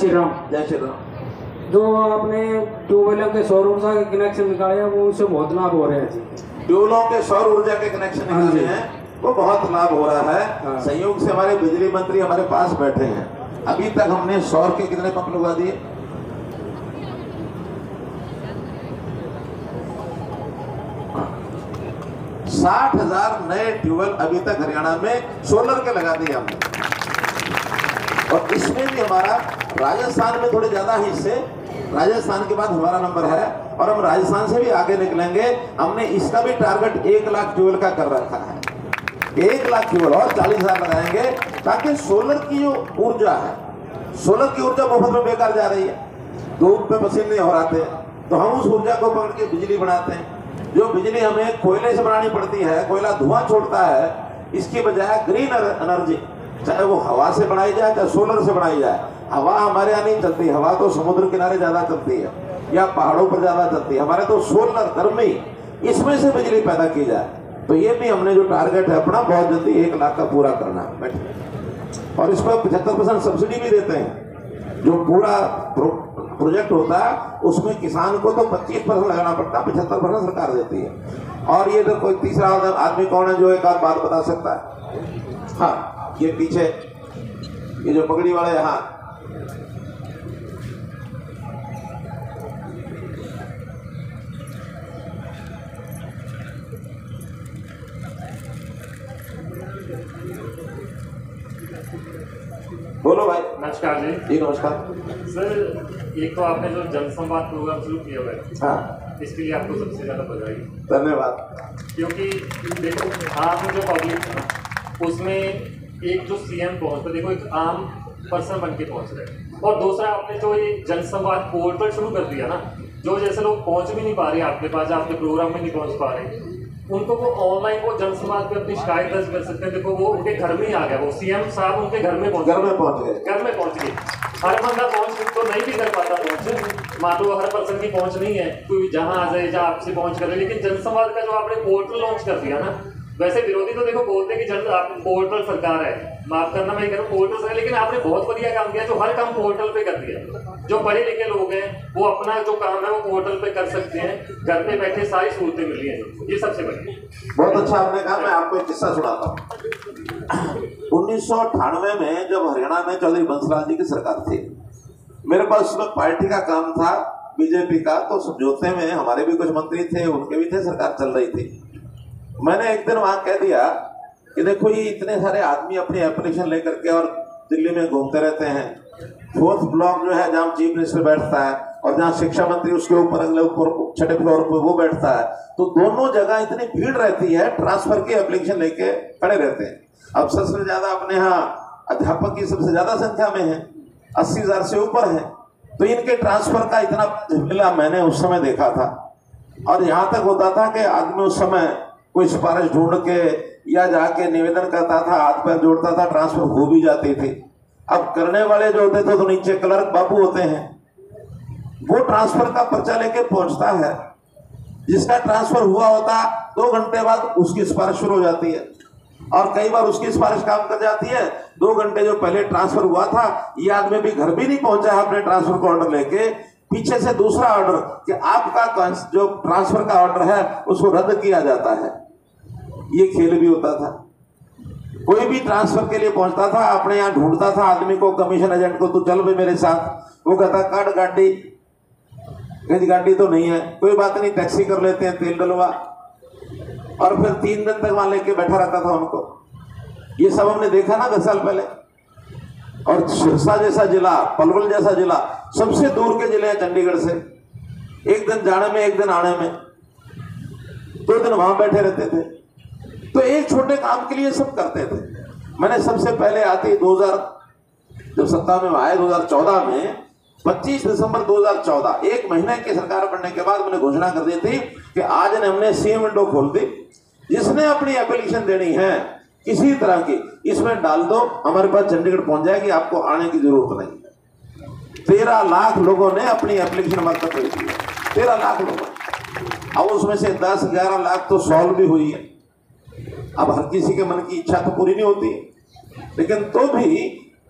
श्री राम। जय श्री राम। जो आपने ट्यूबवेलों के सौर ऊर्जा के कनेक्शन निकाले हैं वो उससे बहुत लाभ हो रहे हैं जी। ट्यूबवेलों के सौर ऊर्जा के कनेक्शन निकाले हैं वो बहुत लाभ हो रहा है। संयोग से हमारे बिजली मंत्री हमारे पास बैठे हैं। अभी तक हमने सौर के कितने पंप लगवा दिए? 60,000 नए ट्यूबवेल अभी तक हरियाणा में सोलर के लगा दिए हमने। और इसमें भी हमारा राजस्थान में थोड़े ज्यादा हिस्से, राजस्थान के बाद हमारा नंबर है और हम राजस्थान से भी आगे निकलेंगे। हमने इसका भी टारगेट 1 लाख ट्यूबवेल का कर रखा है। 1 लाख ट्यूबवेल और 40,000 लगाएंगे ताकि सोलर की जो ऊर्जा है, सोलर की ऊर्जा मुफ्त में बेकार जा रही है, धूप में पसीने नहीं हो रहे, तो हम उस ऊर्जा को पकड़ के बिजली बनाते हैं। जो बिजली हमें कोयले से बनानी पड़ती है, कोयला धुआं छोड़ता है, इसकी बजाय ग्रीन एनर्जी, चाहे वो हवा से बनाई जाए चाहे सोलर से बनाई जाए। हवा हमारे यहाँ नहीं चलती, हवा तो समुद्र किनारे ज्यादा चलती है या पहाड़ों पर ज्यादा चलती है। हमारे तो सोलर गर्मी, इसमें से बिजली पैदा की जाए। तो ये भी हमने जो टारगेट है अपना बहुत जल्दी 1 लाख का पूरा करना है। और इस पर 75% सब्सिडी भी देते हैं। जो पूरा प्रोजेक्ट होता है उसमें किसान को तो 25% लगाना पड़ता है, 75% सरकार देती है। और ये तो कोई तीसरा आदमी कौन है जो एक आध बात बता सकता है? हाँ, ये पीछे ये जो पगड़ी वाले, हाँ, बोलो भाई। नमस्कार जी। जी नमस्कार सर, एक तो आपने जो जनसंवाद प्रोग्राम शुरू किया हुआ है, हाँ, इसके लिए आपको सबसे ज़्यादा बधाई। धन्यवाद। क्योंकि देखो, आप जो पब्लिक है ना, उसमें एक जो सीएम पहुँचता, देखो एक आम पर्सन बन के पहुँच रहे हैं, और दूसरा आपने जो ये जनसंवाद पोर्टल शुरू कर दिया ना, जो जैसे लोग पहुँच भी नहीं पा रहे आपके पास, आपके प्रोग्राम में नहीं पहुँच पा रहे, उनको वो ऑनलाइन वो जनसंवाद पे अपनी शिकायत दर्ज कर सकते हैं। देखो वो उनके घर में ही आ गया, वो सीएम साहब उनके घर में पहुंच गए। घर में पहुंच गए। हर बंदा पहुंच तो नहीं भी कर पाता पहुंच, मान लो हर पर्सन की पहुंच नहीं है, कोई जहां आ जाए जहां आपसे पहुंच करे। लेकिन जनसंवाद का जो आपने पोर्टल लॉन्च कर दिया ना, वैसे विरोधी तो देखो बोलते हैं कि आप पोर्टल सरकार है, माफ करना मैं कह रहा हूँ पोर्टल है, लेकिन आपने बहुत बढ़िया काम किया जो हर काम पोर्टल पे कर दिया। जो पढ़े लिखे लोग हैं वो अपना जो काम है वो पोर्टल पे कर सकते हैं, घर पे बैठे सारी सहूलतें मिल रही हैं, ये सबसे बढ़िया। बहुत अच्छा आपने कहा। मैं आपको एक किस्सा सुनाता हूँ। 1998 में जब हरियाणा में चौधरी बंसलाल जी की सरकार थी, मेरे पास उसमें पार्टी का काम था, बीजेपी का, तो समझौते में हमारे भी कुछ मंत्री थे, उनके भी थे, सरकार चल रही थी। मैंने एक दिन वहां कह दिया कि देखो ये इतने सारे आदमी अपनी एप्लीकेशन लेकर के और दिल्ली में घूमते रहते हैं। 4th ब्लॉक जो है जहाँ चीफ मिनिस्टर बैठता है और जहाँ शिक्षा मंत्री उसके ऊपर अगले ऊपर 6ठे फ्लोर पर वो बैठता है, तो दोनों जगह इतनी भीड़ रहती है, ट्रांसफर की एप्लीकेशन लेके खड़े रहते हैं। अब सबसे ज्यादा अपने यहाँ अध्यापक की सबसे ज्यादा संख्या में है, 80,000 से ऊपर है, तो इनके ट्रांसफर का इतना झमेला मैंने उस समय देखा था। और यहाँ तक होता था कि आदमी उस समय कोई सिफारिश ढूंढ के या जाके निवेदन करता था, हाथ पैर जोड़ता था, ट्रांसफर हो भी जाती थी। अब करने वाले जो होते थे तो नीचे क्लर्क बाबू होते हैं, वो ट्रांसफर का पर्चा लेके पहुंचता है, जिसका ट्रांसफर हुआ होता 2 घंटे बाद उसकी सिफारिश शुरू हो जाती है, और कई बार उसकी सिफारिश काम कर जाती है। 2 घंटे जो पहले ट्रांसफर हुआ था, ये आदमी भी घर भी नहीं पहुंचा है अपने ट्रांसफर का ऑर्डर लेके, पीछे से दूसरा ऑर्डर कि आपका जो ट्रांसफर का ऑर्डर है उसको रद्द किया जाता है। ये खेल भी होता था। कोई भी ट्रांसफर के लिए पहुंचता था, अपने यहाँ ढूंढता था आदमी को, कमीशन एजेंट को, तू चल भी मेरे साथ। वो कहता काट गाड़ी, गाड़ी तो नहीं है, कोई बात नहीं, टैक्सी कर लेते हैं, तेल डलवा, और फिर 3 दिन तक वहां लेके बैठा रहता था उनको। ये सब हमने देखा ना 10 साल पहले। और सिरसा जैसा जिला, पलवल जैसा जिला, सबसे दूर के जिले हैं चंडीगढ़ से, एक दिन जाने में एक दिन आने में, 2 दिन वहां बैठे रहते थे। तो एक छोटे काम के लिए सब करते थे। मैंने सबसे पहले आते ही 2000 जब सत्ता में आए 2014 में, 25 दिसंबर 2014, 1 महीने की सरकार बनने के बाद मैंने घोषणा कर दी थी कि आज ने हमने सीएम विंडो खोल दी, जिसने अपनी एप्लीकेशन देनी है किसी तरह की, इसमें डाल दो, हमारे पास चंडीगढ़ पहुंच जाएगी, आपको आने की जरूरत नहीं। 13 लाख लोगों ने अपनी एप्लीकेशन हमारे तक भेज दी, 13 लाख लोगों। अब उसमें से 10-11 लाख तो सॉल्व भी हुई है। अब हर किसी के मन की इच्छा तो पूरी नहीं होती, लेकिन तो भी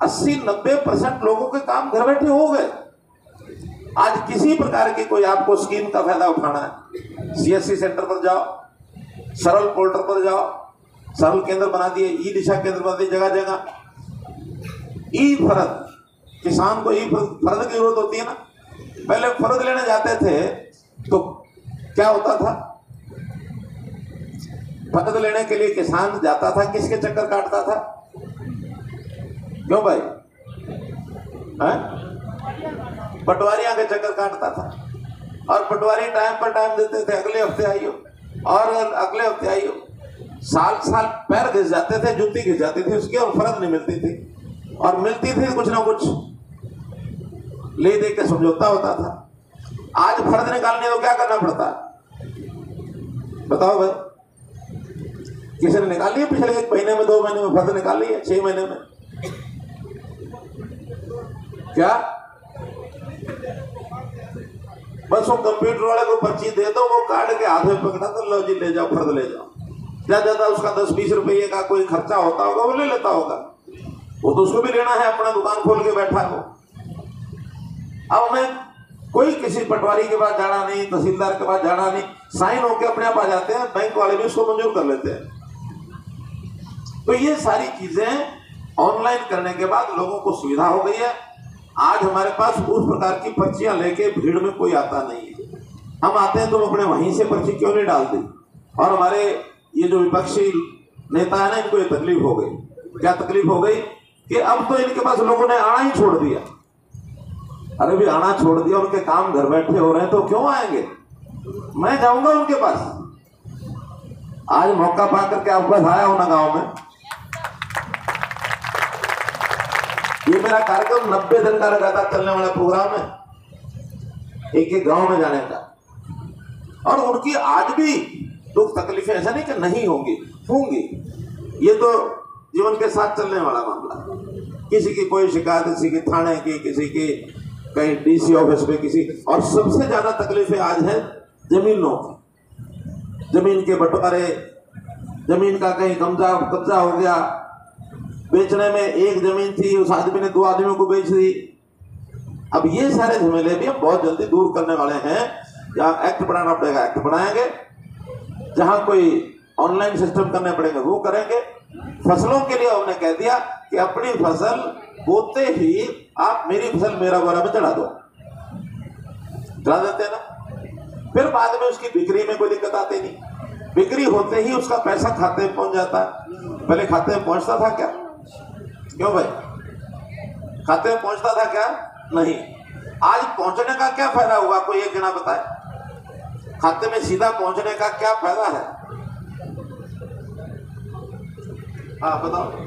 80-90% लोगों के काम घर बैठे हो गए। आज किसी प्रकार की कोई आपको स्कीम का फायदा उठाना है, सीएससी सेंटर पर जाओ, सरल पोर्टल पर जाओ, सरल केंद्र बना दिए, ई दिशा केंद्र बना दिए जगह जगह। ई फर्द, किसान को ई फर्द की जरूरत होती है ना। पहले फर्द लेने जाते थे तो क्या होता था, फर्द लेने के लिए किसान जाता था, किसके चक्कर काटता था? क्यों भाई? पटवारियां के चक्कर काटता था, और पटवारी टाइम पर टाइम देते थे, अगले हफ्ते आइयो और अगले हफ्ते आइयो। साल साल पैर घिस जाते थे, जूती घिस जाती थी उसकी, और फर्द नहीं मिलती थी, और मिलती थी कुछ ना कुछ ले दे के समझौता होता था। आज फर्द निकालने तो क्या करना पड़ता है बताओ भाई? किसी ने निकाल लिया पिछले 1 महीने में, 2 महीने में फर्द निकाल लिया, 6 महीने में? क्या बस वो कंप्यूटर वाले को पर्ची दे दो, वो काट के हाथ में पकड़ा तो लो जी ले जाओ, फर्द ले जाओ। ज्यादा उसका 10-20 रुपये का कोई खर्चा होता होगा, वो ले लेता होगा, वो तो उसको भी लेना है, अपना दुकान खोल के बैठा है वो। अब हमें कोई किसी पटवारी के पास जाना नहीं, तहसीलदार के पास जाना नहीं, साइन होके अपने आप आ जाते हैं, बैंक वाले भी उसको मंजूर कर लेते हैं। तो ये सारी चीजें ऑनलाइन करने के बाद लोगों को सुविधा हो गई है। आज हमारे पास उस प्रकार की पर्चियां लेके भीड़ में कोई आता नहीं है। हम आते हैं तो अपने वहीं से पर्ची क्यों नहीं डालते? और हमारे ये जो विपक्षी नेता है ना, इनको ये तकलीफ हो गई। क्या तकलीफ हो गई? कि अब तो इनके पास लोगों ने आना ही छोड़ दिया। अरे भी आना छोड़ दिया, उनके काम घर बैठे हो रहे हैं तो क्यों आएंगे? मैं जाऊंगा उनके पास। आज मौका पा करके आपके पास आया हूं ना गांव में। ये मेरा कार्यक्रम 90 दिन का लगातार चलने वाला प्रोग्राम है, एक गांव में जाने का। और उनकी आज भी दुख तकलीफें ऐसा नहीं कि नहीं होंगी, होंगी। ये तो जीवन के साथ चलने वाला मामला। किसी की कोई शिकायत, किसी की थाने की, किसी की कहीं डीसी ऑफिस में, किसी। और सबसे ज्यादा तकलीफें आज है जमीनों की, जमीन के बंटवारे, जमीन का कहीं कब्जा हो गया, बेचने में एक जमीन थी, उस आदमी ने 2 आदमियों को बेच दी। अब ये सारे झमेले भी हम बहुत जल्दी दूर करने वाले हैं। जहां एक्ट बनाना पड़ेगा एक्ट बनाएंगे, जहां कोई ऑनलाइन सिस्टम करने पड़ेंगे वो करेंगे। फसलों के लिए हमने कह दिया कि अपनी फसल बोते ही आप मेरी फसल मेरा बोरा में चढ़ा दो, चढ़ा देते हैं ना। फिर बाद में उसकी बिक्री में कोई दिक्कत आती नहीं। बिक्री होते ही उसका पैसा खाते में पहुंच जाता है। पहले खाते में पहुंचता था क्या? क्यों भाई? खाते में पहुंचता था क्या? नहीं। आज पहुंचने का क्या फायदा हुआ? कोई एक जना बताए, खाते में सीधा पहुंचने का क्या फायदा है? हाँ बताओ।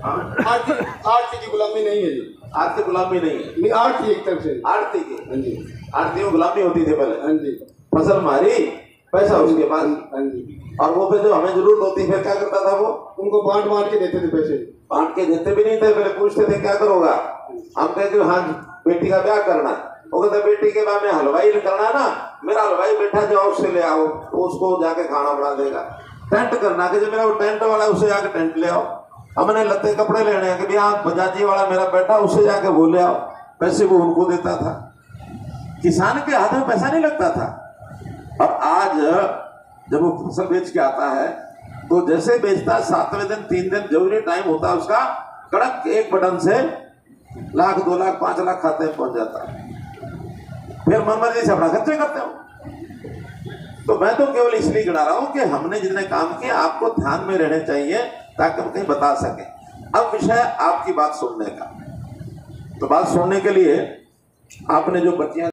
आरती की गुलामी नहीं है जी। आरती गुलामी नहीं है। नहीं, आरती एक तरफ से। आरती की, हाँ जी, आरती में गुलामी होती थी पहले। हाँ जी। फसल मारी, पैसा उसके पास, हाँ जी। और वो फिर जो हमें जरूरत होती फिर क्या करता था वो? उनको बांट के देते थे पैसे। बांट के देते भी नहीं थे, पहले पूछते थे क्या करोगा? हम कहते हाँ बेटी का ब्याह करना है। वो कहते बेटी के ब्याह में हलवाई करना ना, मेरा हलवाई बैठा जाओ उससे ले आओ, तो उसको जाके खाना बना देगा। टेंट करना कि जो मेरा वो टेंट वाला है उससे जाके टेंट ले आओ। हमने लत्ते कपड़े लेने हैं कि भैया बजाजी वाला मेरा बैठा, उससे जाके वो ले आओ। पैसे वो उनको देता था। किसान के हाथ में पैसा नहीं लगता था। और आज जब वो फसल बेच के आता है तो जैसे बेचता है 7वें दिन 3 दिन जरूरी टाइम होता है उसका, कड़क एक बटन से 1 लाख 2 लाख 5 लाख खाते में पहुंच जाता है। फिर मनमर्जी से अपना खर्चे करते हो। तो मैं तो केवल इसलिए गिना रहा हूं कि हमने जितने काम किए आपको ध्यान में रहने चाहिए ताकि हम कहीं बता सकें। अब विषय आपकी बात सुनने का, तो बात सुनने के लिए आपने जो बच्चियां